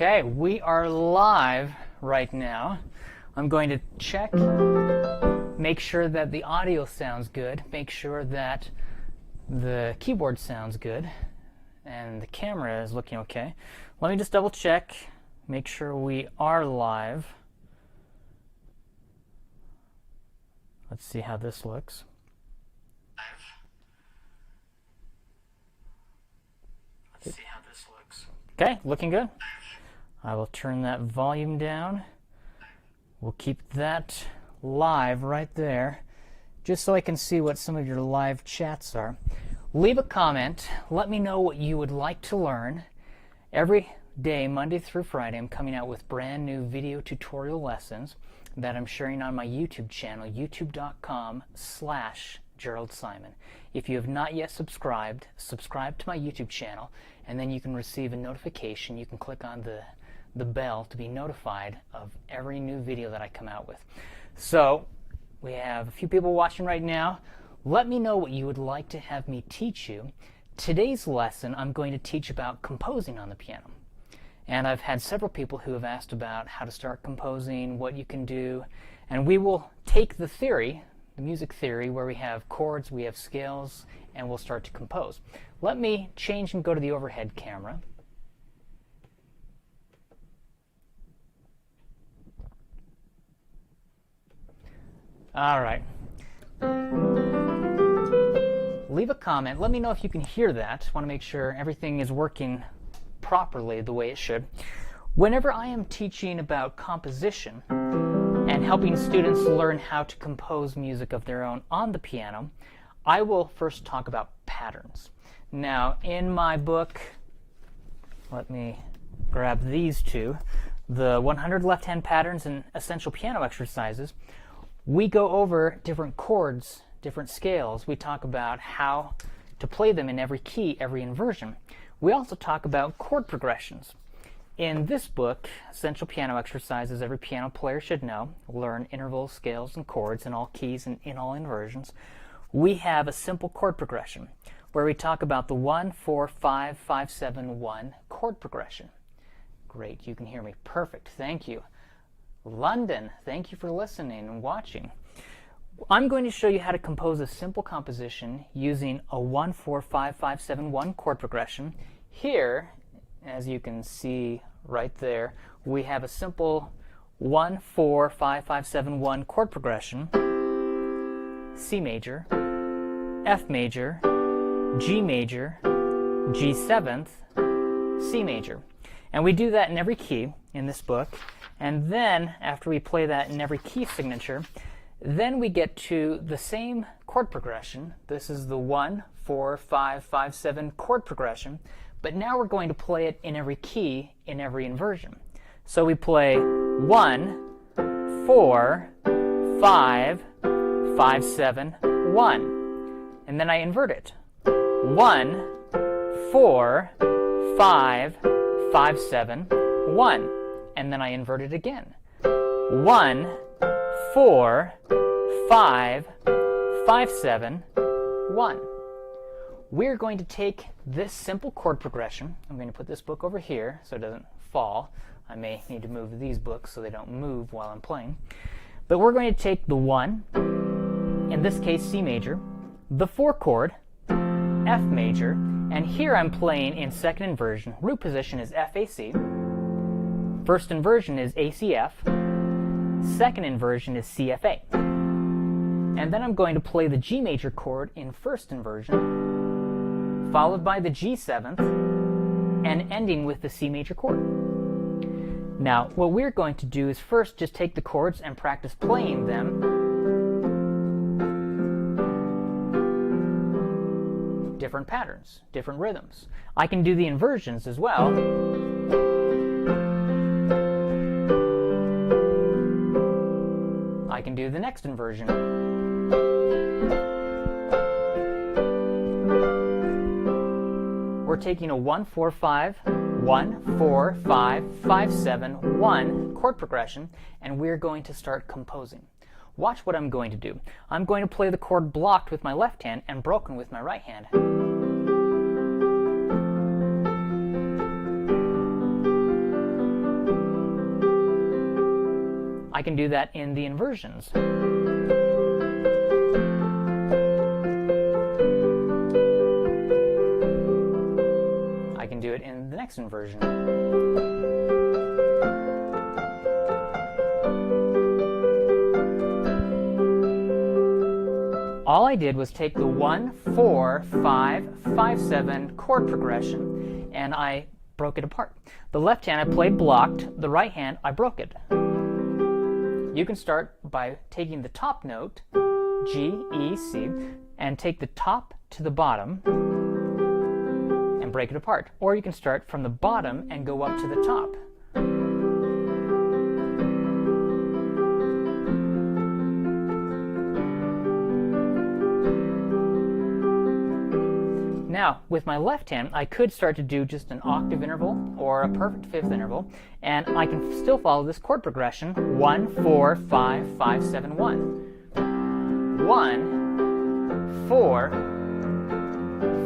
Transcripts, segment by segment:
Okay, we are live right now. I'm going to check, make sure that the audio sounds good, make sure that the keyboard sounds good, and the camera is looking okay. Let me just double check, make sure we are live. Let's see how this looks. Let's see how this looks. Okay, looking good. I will turn that volume down. We'll keep that live right there, just so I can see what some of your live chats are. Leave a comment. Let me know what you would like to learn. Every day, Monday through Friday, I'm coming out with brand new video tutorial lessons that I'm sharing on my YouTube channel, youtube.com/Jerald Simon. If you have not yet subscribed, subscribe to my YouTube channel, and then you can receive a notification. You can click on the bell to be notified of every new video that I come out with. So we have a few people watching right now. Let me know what you would like to have me teach you. Today's lesson, I'm going to teach about composing on the piano. And I've had several people who have asked about how to start composing, what you can do, and we will take the theory, the music theory, where we have chords, we have scales, and we'll start to compose. Let me change and go to the overhead camera. All right. Leave a comment. Let me know if you can hear that. I want to make sure everything is working properly the way it should. Whenever I am teaching about composition and helping students learn how to compose music of their own on the piano, I will first talk about patterns. Now, in my book, let me grab these two, the 100 Left-Hand Patterns and Essential Piano Exercises, we go over different chords, different scales. We talk about how to play them in every key, every inversion. We also talk about chord progressions. In this book, Essential Piano Exercises Every Piano Player Should Know, learn intervals, scales, and chords in all keys and in all inversions, we have a simple chord progression where we talk about the 1-4-5-5-7-1 chord progression. Great, you can hear me. Perfect, thank you. London, thank you for listening and watching. I'm going to show you how to compose a simple composition using a 1-4-5-5-7-1 chord progression. Here, as you can see right there, we have a simple 1-4-5-5-7-1 chord progression. C major, F major, G major, G seventh, C major. And we do that in every key in this book. And then, after we play that in every key signature, then we get to the same chord progression. This is the 1-4-5-5-7 chord progression, but now we're going to play it in every key, in every inversion. So we play 1-4-5-5-7-1, and then I invert it. 1-4-5-5-7-1. And then I invert it again. 1-4-5-5-7-1. We're going to take this simple chord progression. I'm going to put this book over here so it doesn't fall. I may need to move these books so they don't move while I'm playing. But we're going to take the 1, in this case C major, the 4 chord, F major, and here I'm playing in second inversion. Root position is F-A-C. First inversion is ACF, second inversion is CFA. And then I'm going to play the G major chord in first inversion, followed by the G7th, and ending with the C major chord. Now, what we're going to do is first just take the chords and practice playing them. Different patterns, different rhythms. I can do the inversions as well. I can do the next inversion. We're taking a 1-4-5-1-4-5-5-7-1 chord progression, and we're going to start composing. Watch what I'm going to do. I'm going to play the chord blocked with my left hand and broken with my right hand. I can do that in the inversions. I can do it in the next inversion. All I did was take the 1, 4, 5, 5, 7 chord progression and I broke it apart. The left hand I played blocked, the right hand I broke it. You can start by taking the top note, G, E, C, and take the top to the bottom and break it apart. Or you can start from the bottom and go up to the top. Now, with my left hand, I could start to do just an octave interval or a perfect fifth interval, and I can still follow this chord progression, 1, 4, 5, 5, 7, 1. 1, 4,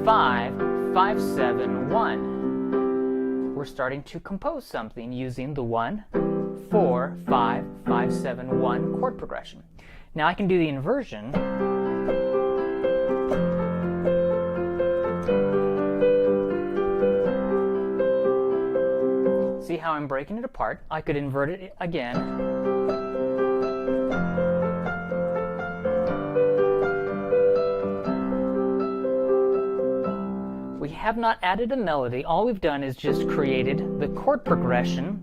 5, 5, 7, 1. We're starting to compose something using the 1, 4, 5, 5, 7, 1 chord progression. Now I can do the inversion. See how I'm breaking it apart? I could invert it again. We have not added a melody. All we've done is just created the chord progression,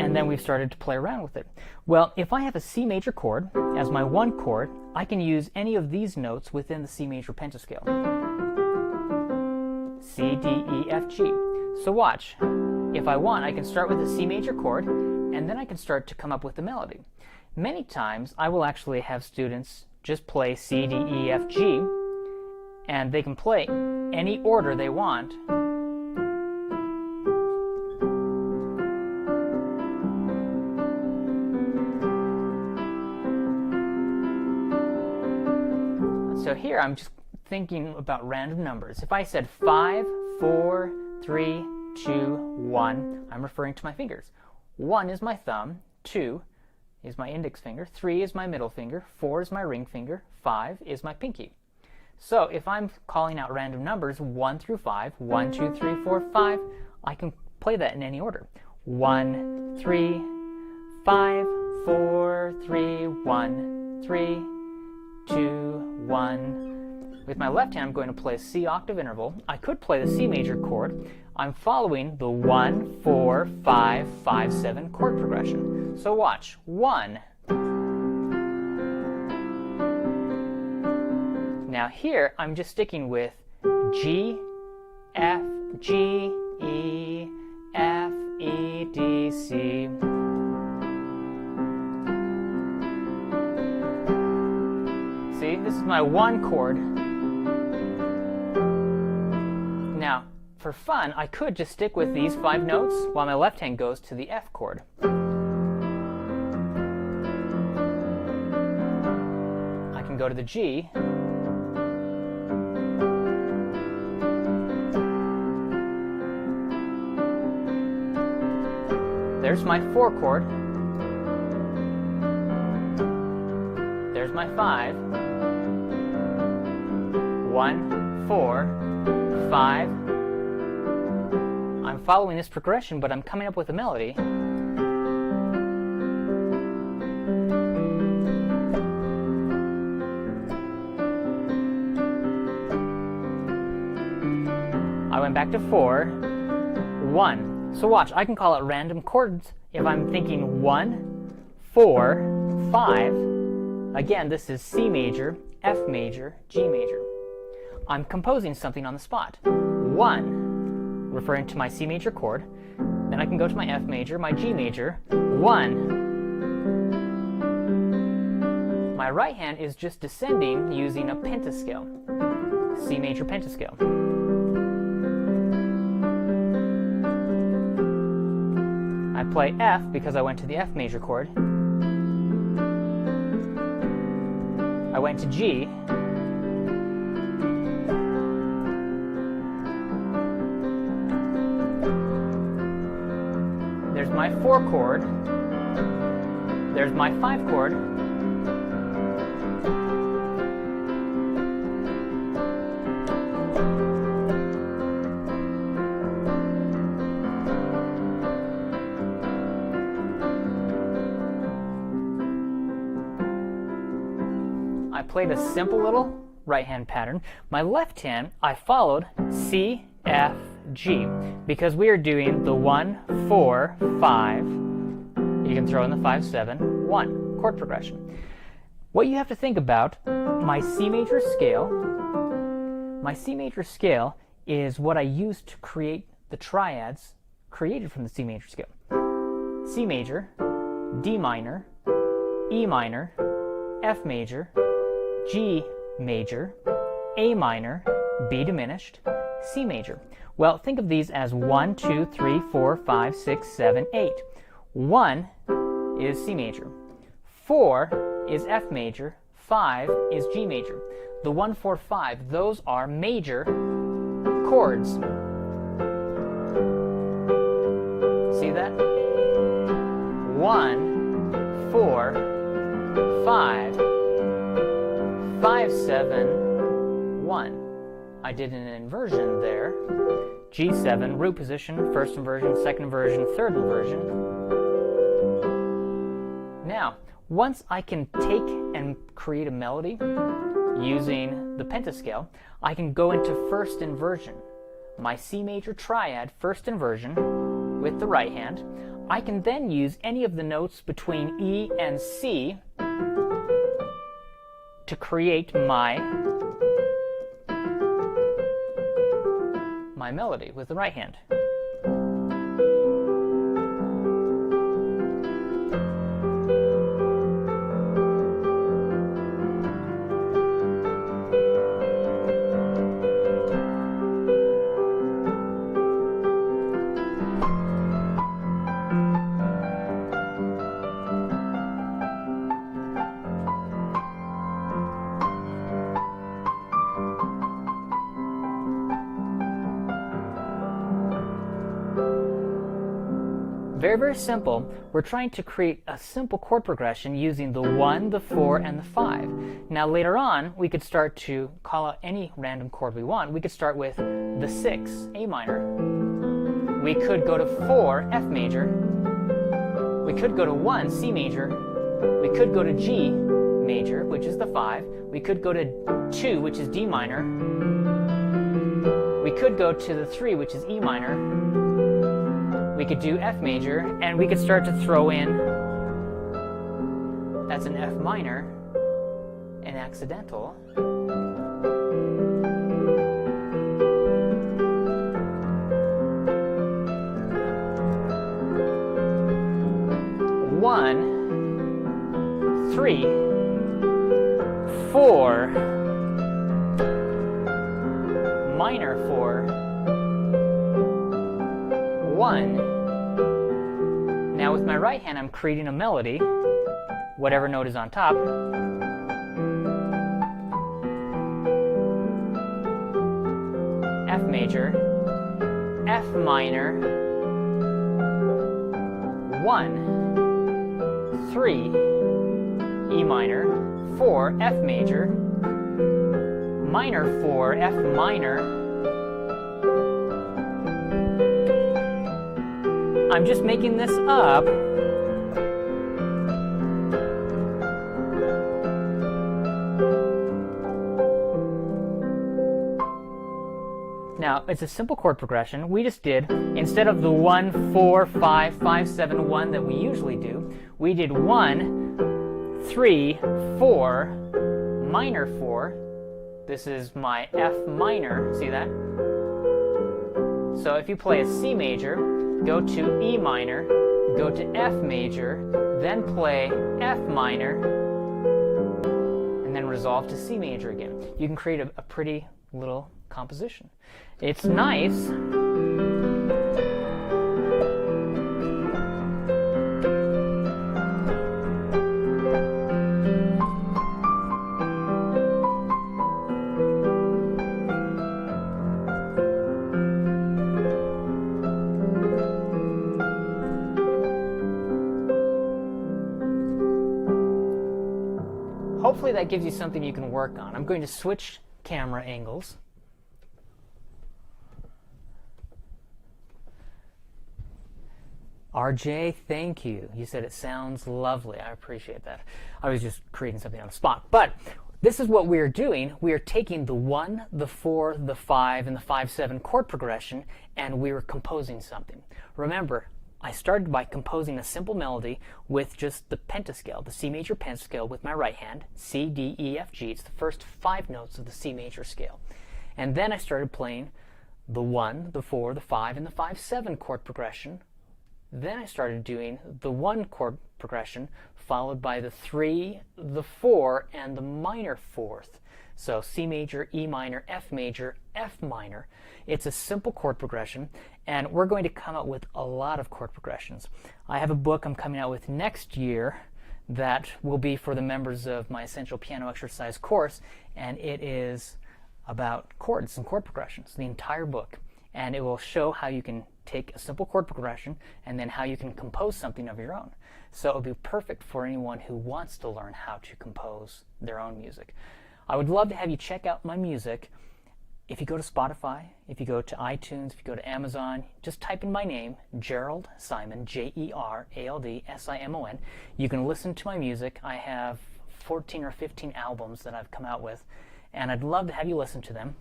and then we've started to play around with it. Well, if I have a C major chord as my 1 chord, I can use any of these notes within the C major pentascale. C, D, E, F, G. So watch, if I want, I can start with a C major chord, and then I can start to come up with a melody. Many times, I will actually have students just play C, D, E, F, G, and they can play any order they want. So here, I'm just thinking about random numbers. If I said 5, 4, 3, 2, 1, I'm referring to my fingers. 1 is my thumb, 2 is my index finger, 3 is my middle finger, 4 is my ring finger, 5 is my pinky. So if I'm calling out random numbers 1 through 5, 1, 2, 3, 4, 5, I can play that in any order. 1, 3, 5, 4, 3, 1, 3, 2, 1. With my left hand, I'm going to play a C octave interval. I could play the C major chord. I'm following the 1, 4, 5, 5, 7 chord progression. So watch. 1. Now here, I'm just sticking with G, F, G, E, F, E, D, C. See, this is my 1 chord. Now, for fun, I could just stick with these 5 notes while my left hand goes to the F chord. I can go to the G. There's my 4 chord. There's my 5. 1, 4, 5. I'm following this progression, but I'm coming up with a melody. I went back to 4, 1. So watch, I can call it random chords if I'm thinking 1, 4, 5. Again, this is C major, F major, G major. I'm composing something on the spot. 1, referring to my C major chord. Then I can go to my F major, my G major. 1. My right hand is just descending using a pentascale, C major pentascale. I play F because I went to the F major chord. I went to G. There's my 4 chord. There's my 5 chord. I played a simple little right hand pattern. My left hand, I followed C, F, G, because we are doing the 1, 4, 5. You can throw in the 5, 7, 1 chord progression. What you have to think about, my C major scale is what I used to create the triads created from the C major scale. C major, D minor, E minor, F major, G major, A minor, B diminished, C major. Well, think of these as 1, 2, 3, 4, 5, 6, 7, 8. 1 is C major. 4 is F major. 5 is G major. The 1, 4, 5, those are major chords. See that? 1, 4, 5, 5, 7, 1. I did an inversion there. G7, root position, first inversion, second inversion, third inversion. Now, once I can take and create a melody using the pentascale, I can go into first inversion. My C major triad, first inversion, with the right hand. I can then use any of the notes between E and C to create my melody with the right hand. Very, very simple. We're trying to create a simple chord progression using the 1, the 4, and the 5. Now later on, we could start to call out any random chord we want. We could start with the 6, A minor. We could go to 4, F major. We could go to 1, C major. We could go to G major, which is the 5. We could go to 2, which is D minor. We could go to the 3, which is E minor. We could do F major, and we could start to throw in, that's an F minor, an accidental. One, 3, 4, minor 4, 1. Now with my right hand, I'm creating a melody, whatever note is on top. F major, F minor, 1, 3, E minor, 4, F major, minor 4, F minor. I'm just making this up. Now, it's a simple chord progression. We just did, instead of the 1, 4, 5, 5, 7, 1 that we usually do, we did 1, 3, 4, minor 4. This is my F minor, see that? So if you play a C major, go to E minor, go to F major, then play F minor, and then resolve to C major again. You can create a pretty little composition. It's nice. hopefully that gives you something you can work on. I'm going to switch camera angles. RJ, thank you. You said it sounds lovely. I appreciate that. I was just creating something on the spot. But this is what we're doing. We are taking the 1, the 4, the 5, and the 5-7 chord progression, and we were composing something. Remember, I started by composing a simple melody with just the pentascale, the C major pentascale with my right hand, C, D, E, F, G. It's the first 5 notes of the C major scale. And then I started playing the 1, the 4, the 5, and the 5-7 chord progression. Then I started doing the 1 chord progression, followed by the 3, the 4, and the minor 4th. So C major, E minor, F major, F minor. It's a simple chord progression, and we're going to come up with a lot of chord progressions. I have a book I'm coming out with next year that will be for the members of my Essential Piano Exercise course, and it is about chords and chord progressions, the entire book. And it will show how you can take a simple chord progression and then how you can compose something of your own. So it would be perfect for anyone who wants to learn how to compose their own music. I would love to have you check out my music. If you go to Spotify, if you go to iTunes, if you go to Amazon, just type in my name, Jerald Simon, Jerald Simon. You can listen to my music. I have 14 or 15 albums that I've come out with, and I'd love to have you listen to them.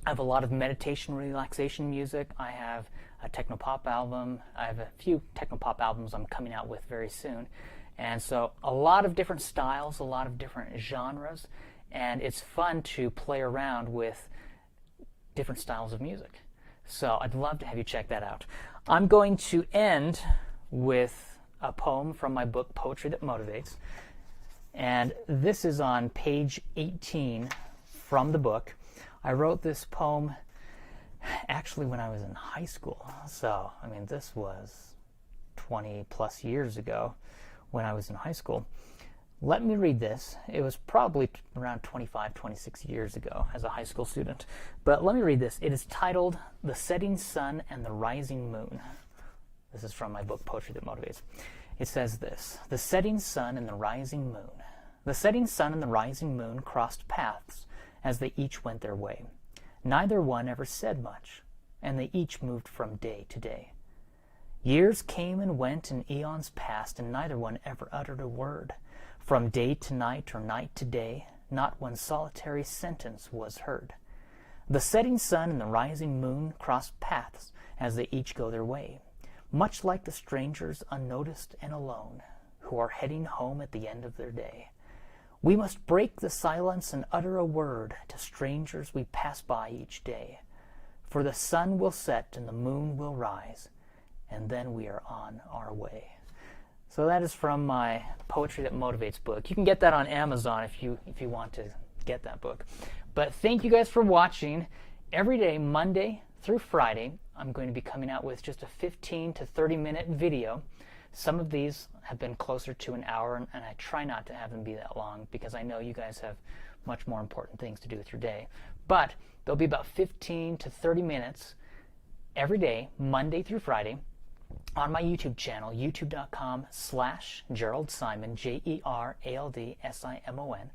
I have a lot of meditation, relaxation music. I have a techno-pop album. I have a few techno-pop albums I'm coming out with very soon. And so a lot of different styles, a lot of different genres, and it's fun to play around with different styles of music. So I'd love to have you check that out. I'm going to end with a poem from my book, Poetry That Motivates. And this is on page 18 from the book. I wrote this poem actually when I was in high school. So, I mean, this was 20 plus years ago when I was in high school. Let me read this. It was probably around 25, 26 years ago as a high school student. But let me read this. It is titled, The Setting Sun and the Rising Moon. This is from my book, Poetry That Motivates. It says this: The setting sun and the rising moon. The setting sun and the rising moon crossed paths as they each went their way. Neither one ever said much, and they each moved from day to day. Years came and went and eons passed, and neither one ever uttered a word. From day to night or night to day, not one solitary sentence was heard. The setting sun and the rising moon cross paths as they each go their way, much like the strangers unnoticed and alone, who are heading home at the end of their day. We must break the silence and utter a word to strangers we pass by each day, for the sun will set and the moon will rise, and then we are on our way. So that is from my Poetry That Motivates book. You can get that on Amazon if you want to get that book. But thank you guys for watching. Every day, Monday through Friday, I'm going to be coming out with just a 15 to 30 minute video. Some of these have been closer to an hour, and I try not to have them be that long because I know you guys have much more important things to do with your day. But there'll be about 15 to 30 minutes every day, Monday through Friday, on my YouTube channel, youtube.com/Jerald Simon, JeraldSimon.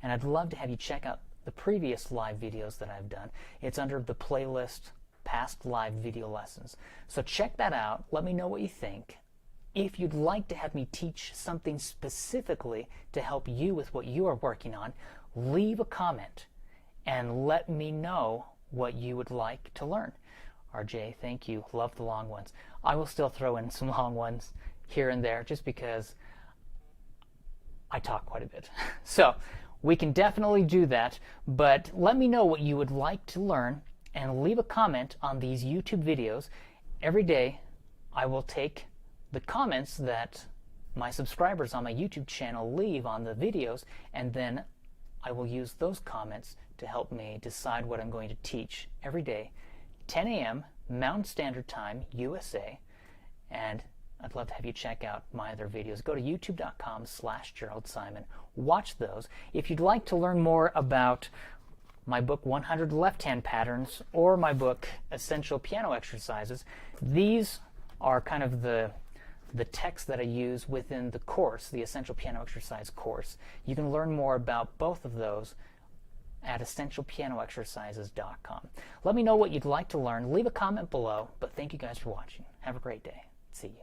And I'd love to have you check out the previous live videos that I've done. It's under the playlist Past Live Video Lessons. So check that out. Let me know what you think. If you'd like to have me teach something specifically to help you with what you are working on, leave a comment and let me know what you would like to learn. RJ, thank you. Love the long ones. I will still throw in some long ones here and there just because I talk quite a bit. So we can definitely do that, but let me know what you would like to learn and leave a comment on these YouTube videos. Every day I will take the comments that my subscribers on my YouTube channel leave on the videos, and then I will use those comments to help me decide what I'm going to teach every day, 10 a.m. Mountain Standard Time, USA, and I'd love to have you check out my other videos. Go to youtube.com/Jerald Simon. Watch those. If you'd like to learn more about my book 100 Left-Hand Patterns or my book Essential Piano Exercises, these are kind of the the text that I use within the course, the Essential Piano Exercise course. You can learn more about both of those at essentialpianoexercises.com. Let me know what you'd like to learn. Leave a comment below, but thank you guys for watching. Have a great day. See you.